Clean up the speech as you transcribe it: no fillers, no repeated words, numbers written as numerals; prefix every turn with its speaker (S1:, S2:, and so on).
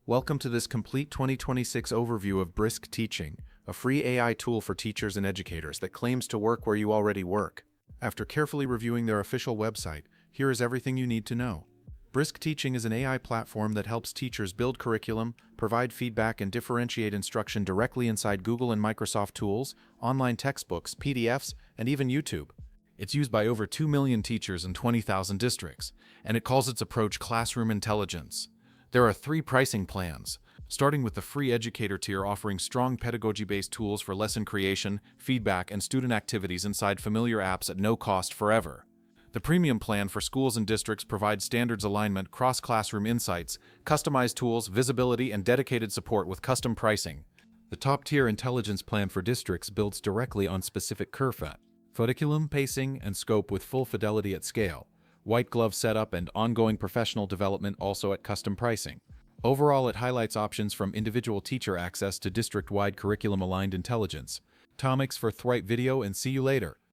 S1: Welcome to this complete 2026 overview of Brisk Teaching, a free AI tool for teachers and educators that claims to work where you already work. After carefully reviewing their official website, here is everything you need to know. Brisk Teaching is an AI platform that helps teachers build curriculum, provide feedback, and differentiate instruction directly inside Google and Microsoft tools, online textbooks, PDFs, and even YouTube. It's used by over 2 million teachers in 20,000 districts, and it calls its approach classroom intelligence. There are 3 pricing plans, starting with the free educator tier offering strong pedagogy-based tools for lesson creation, feedback, and student activities inside familiar apps at no cost forever. The premium plan for schools and districts provides standards alignment, cross-classroom insights, customized tools, visibility, and dedicated support with custom pricing. The top-tier intelligence plan for districts builds directly on specific curriculum, pacing, and scope with full fidelity at scale. White glove setup and ongoing professional development also at custom pricing. Overall, it highlights options from individual teacher access to district-wide curriculum-aligned intelligence. Tomics for Thright video, and see you later.